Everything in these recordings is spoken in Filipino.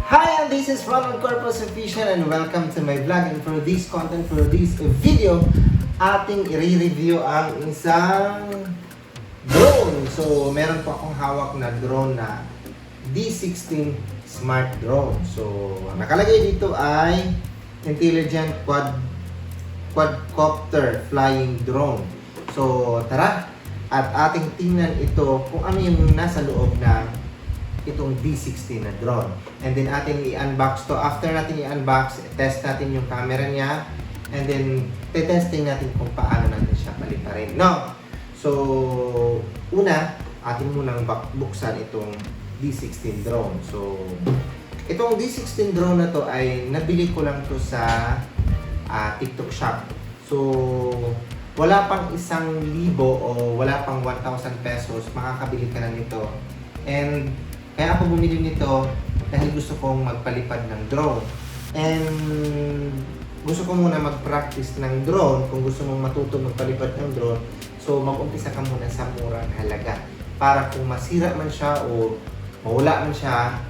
Hi, and this is Ronald Corpus Official and welcome to my vlog. And for this content, for this video, ating i-review ang isang drone. So, meron po akong hawak na drone na D16 Smart Drone. So, nakalagay dito ay Intelligent Quadcopter Flying Drone. So, tara! At ating tingnan ito kung ano yung nasa loob ng itong D16 na drone. And then ating i-unbox to. After natin i-unbox, test natin yung camera niya. And then, testing natin kung paano natin siya paliparin. No? So, una, atin munang buksan itong D16 drone. So, itong D16 drone na to ay nabili ko lang to sa TikTok shop. So, wala pang 1,000 o wala pang 1,000 pesos, makakabili ka na nito. And kaya ako bumili nito dahil gusto kong magpalipad ng drone. And gusto ko muna mag-practice ng drone kung gusto mong matuto magpalipad ng drone. So mag-umpisa ka muna sa murang halaga para kung masira man siya o mawala man siya,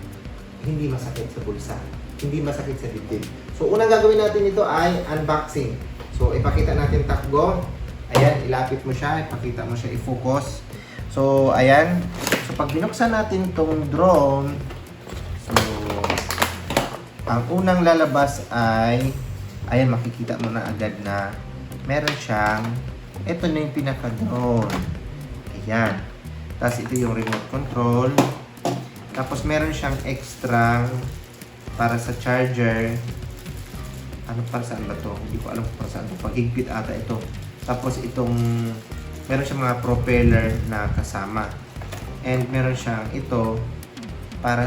hindi masakit sa bulsa, hindi masakit sa dibdib. So unang gagawin natin ito ay unboxing. So ipakita natin takbo. Ayan, ilapit mo siya, ipakita mo siya, i-focus. So, ayan. So, pag binuksan natin itong drone, so, ang unang lalabas ay, ayan, makikita mo na agad na meron siyang, ito na yung pinaka-drone. Ayan. Tapos, ito yung remote control. Tapos, meron siyang extra para sa charger. Ano para saan ba to? Hindi ko alam kung para saan to. Paghigpit ata ito. Tapos, itong meron siyang mga propeller na kasama. And meron siyang ito para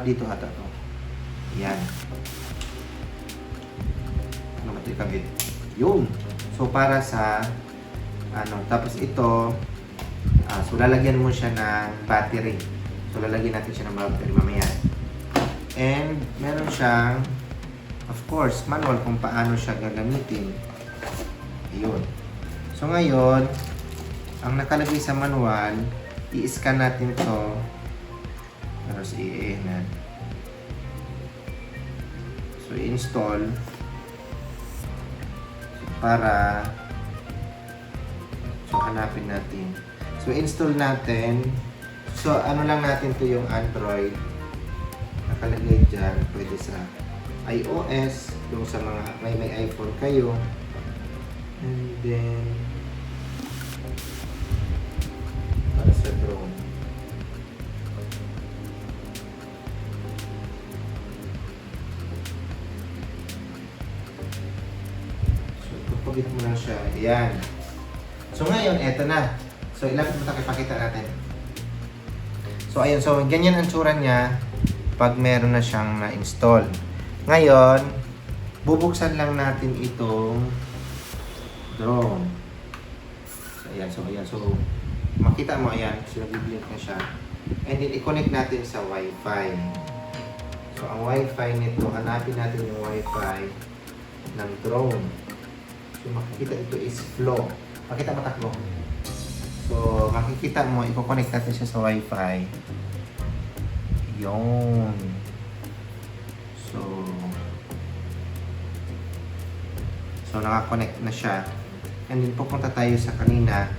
dito ata to. Yan. Ano ba ito ikabit? Yun. So para sa tapos ito so lalagyan mo siya ng battery. So lalagyan natin siya ng battery mamaya. And meron siyang of course manual kung paano siya gagamitin. Ayun. So ngayon, ang nakalagay sa manual, i-scan natin to. Tapos i-e-nan. So i-install para hanapin natin. So install natin. So ano lang natin to yung Android. Nakalagay dyan. Pwede sa iOS. Yung sa mga may iPhone kayo. And then para sa drone. So pupagit mo lang siya. Ayan. So ngayon, eto na. So ilapit mo tayo, ipakita natin. So ayun, so ganyan ang tsura niya pag meron na siyang na-install. Ngayon, bubuksan lang natin itong drone. So ayan, so makita mo ayan, so nag-blink na siya. And then i-connect natin sa Wi-Fi. So ang Wi-Fi nito, hanapin natin yung Wi-Fi ng drone. So makikita ito is flow. Makita mo takbo. So makikita mo, i-connect natin siya sa Wi-Fi. Yun. So naka-connect na siya. And then pupunta tayo sa kanina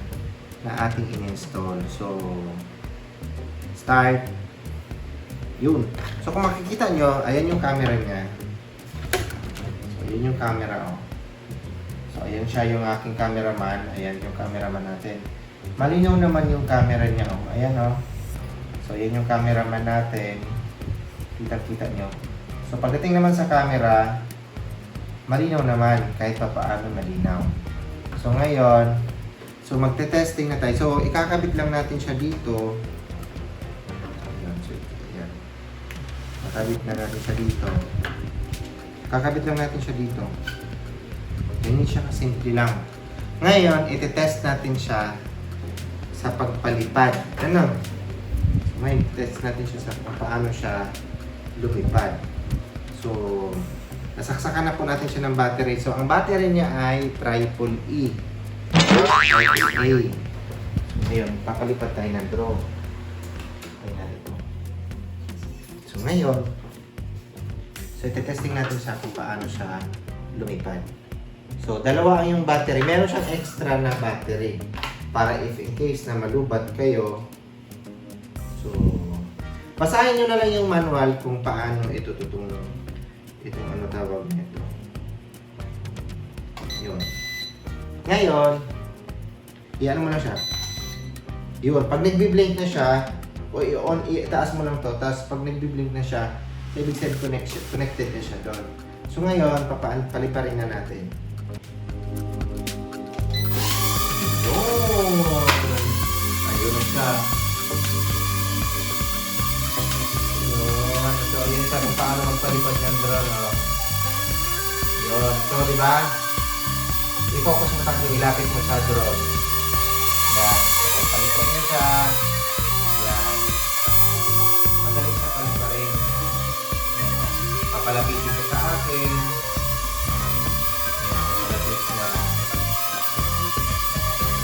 na ating in-install. So, start. Yun. So, kung makikita nyo, ayan yung camera niya. So, yun yung camera. Oh. So, ayan siya yung aking cameraman. Ayan yung cameraman natin. Malinaw naman yung camera niya. Oh. Ayan oh. So, ayan yung cameraman natin. Kita-kita nyo. So, pagdating naman sa camera, malinaw naman. Kahit pa paano malinaw. So ngayon, so magte-testing na tayo. So ikakabit lang natin siya dito. Ayan, so ayan. Makabit na natin siya dito. Kakabit lang natin siya dito. Ganyan siya kasimple lang. Ngayon, ite-test natin siya sa pagpalipad. Ano? So ngayon, test natin siya sa paano siya lumipad. So nasaksakan na po natin siya ng battery. So, ang battery niya ay EEE. Ayun, papalipad tayo ng drone. Ayan ito. So ngayon, itetesting natin siya kung paano siya lumipad. So dalawa ang yung battery. Meron siyang extra na battery para if in case na malubat kayo. So, basahin nyo na lang yung manual kung paano ito itong ano tawag nito. Yun. Ngayon, i-ano mo na siya. Yun, pag nagbi-blink na siya, o itaas mo lang to, tapos pag nagbi-blink na siya, ibig sabihin connected na siya doon. So ngayon, paliparin na natin. Yun! Ayun na siya. Yun. So, yun siya kung paano magpalipad ng drone. Oh. Yun. So, di ba? I-focus mo tayo, ilapit mo sa drone. Yan. So, palipad niya siya. Yan. Magaling siya paliparin. Papalapitin ko sa akin.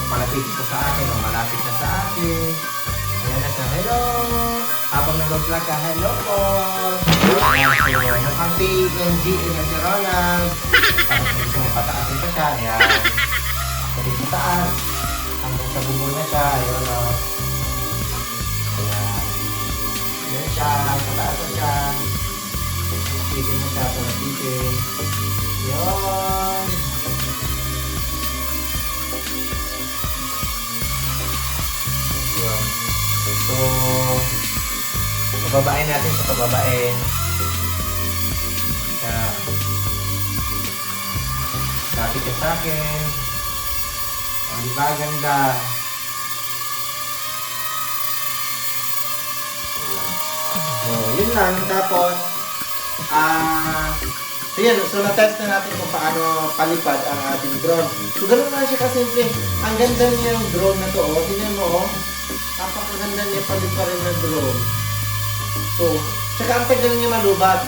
Papalapitin ko sa akin. O malapit na sa akin. Ayan na siya. Hello! Habang nag-vlog ka, hello po! Mukhang PNG na si Ronald. Tapos may gusto mong pataasin pa siya. Ayan. Ako din sa taas. Hanggang sa bubong na siya. Ayun o. Ayan. Ayan siya. Sa taas na siya. Palapitin mo siya. Palapitin. Yun. Yun. So, pababain natin sa pababain. Yan. Lapit ka sa akin. O, di ba ganda? So, yun lang. Tapos, so na-test na natin kung paano palipad ang ating drone. So, ganun na siya kasimple. Ang ganda niya yung drone na to, oh. Tingnan mo, oh. Napakaganda niya paliparin na drone. So, tsaka ang tagal niya malubat.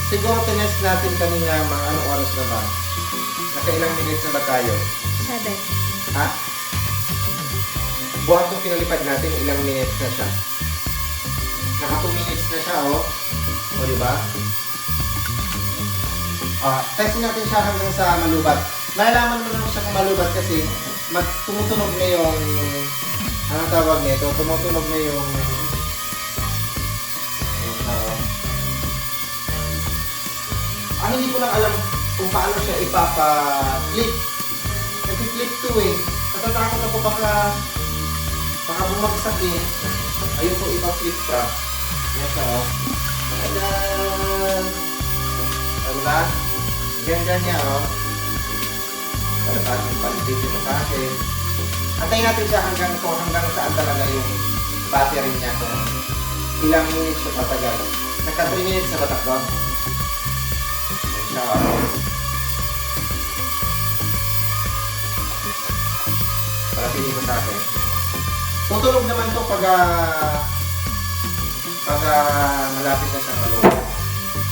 Siguro tinest natin kanina mga anong oras na ba? Nakailang minutes na ba tayo? 7. Ha? Buhat nung pinalipad natin, ilang minutes na siya? Naka 2 minutes na siya, oh. O, diba? Test natin siya hanggang sa malubat. Malalaman mo naman siya kung malubat kasi tumutunog na yung anong tawag nito? Tumutunog na yung hindi ko lang alam kung paano siya ipapa-flip. Nag-flip to eh. Natatakot ako baka bumagsak eh. Ayun ko ipa-flip siya. Yan siya oh. Ayan. Diba? Ganda niya oh. Palipitin mo sa akin. Antayin natin siya hanggang saan talaga yung battery niya kung ilang minutes siya patagal. Nagka 3 minutes na batak doon. Palapitin ko sa akin. Tutunog naman to pag malapit na siyang malubat.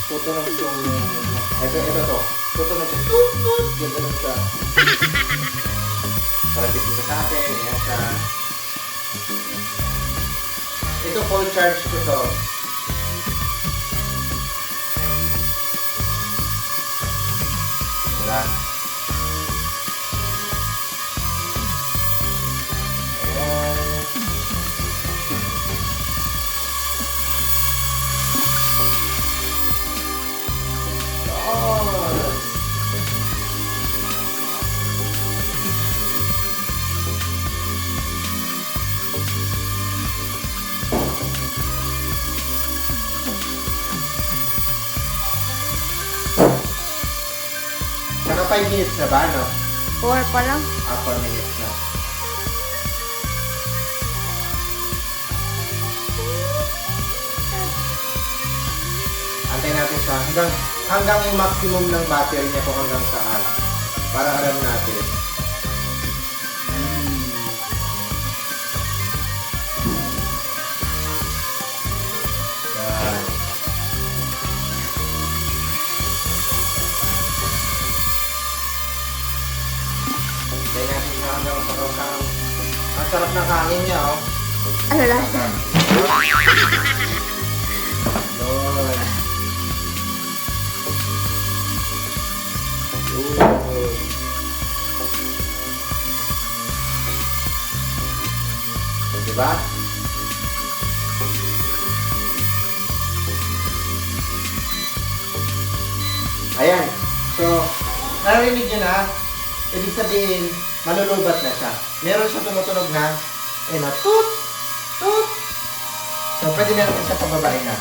Tutunog yung ito to. Tutunog siya. Tut! Gano'n siya. Palapitin ko sa akin. Ayan siya. Ito full charge ko to. Diba? Naka 5 minutes na ba, no? 4 pa lang. 4 minutes na. Antayin natin siya hanggang yung maximum ng battery niya kung hanggang saan. Para alam natin. Yan. Antayin natin siya hanggang sa ang sarap ng hangin niya, oh. Ano lasa? Diba? Ayan. So, narinig nyo na. Ibig sabihin, malulubat na siya. Meron siya tumutunog na, na toot, toot. So, pwede na natin siya pababain na.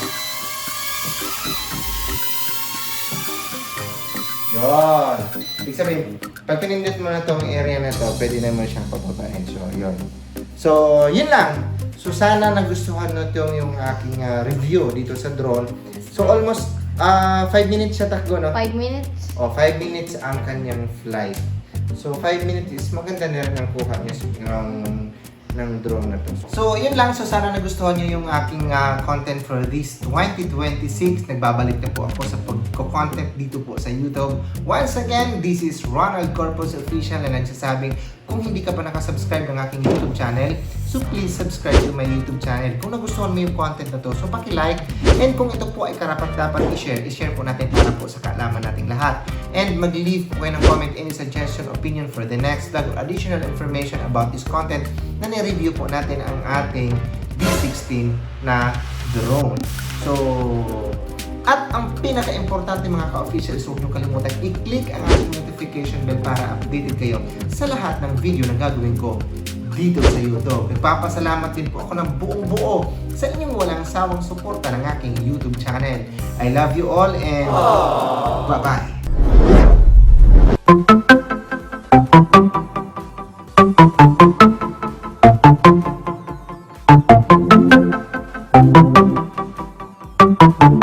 Yun. Ibig sabihin, pag pinindot mo na tong area na to, pwede naman siyang pababain. So, yun. So, yun lang. So, sana nagustuhan nyo yung aking review dito sa drone. So, almost 5 minutes siya takbo, no? 5 minutes. O, 5 minutes ang kanyang flight. So, 5 minutes is maganda na rin ang kuha niya ng drone na to. So, yun lang. So, sana nagustuhan niyo yung aking content for this 2026. Nagbabalik na po ako sa pagko-content dito po sa YouTube. Once again, this is Ronald Corpus Official na nagsasabing kung hindi ka pa nakasubscribe ng aking YouTube channel, so please subscribe to my YouTube channel. Kung nagustuhan mo yung content na to, so paki-like. And kung ito po ay karapat-dapat i-share po natin para po sa kaalaman nating lahat. And mag-leave po kayo ng comment, any suggestion, opinion for the next vlog or additional information about this content na ni-review po natin ang ating D16 na drone. So, at ang pinaka-importante mga ka-officials, huwag niyo kalimutan i-click ang ating notification bell para updated kayo sa lahat ng video na gagawin ko dito sa YouTube. Nagpapasalamat din po ako ng buong-buo sa inyong walang sawang suporta ng aking YouTube channel. I love you all and bye-bye! Thank you.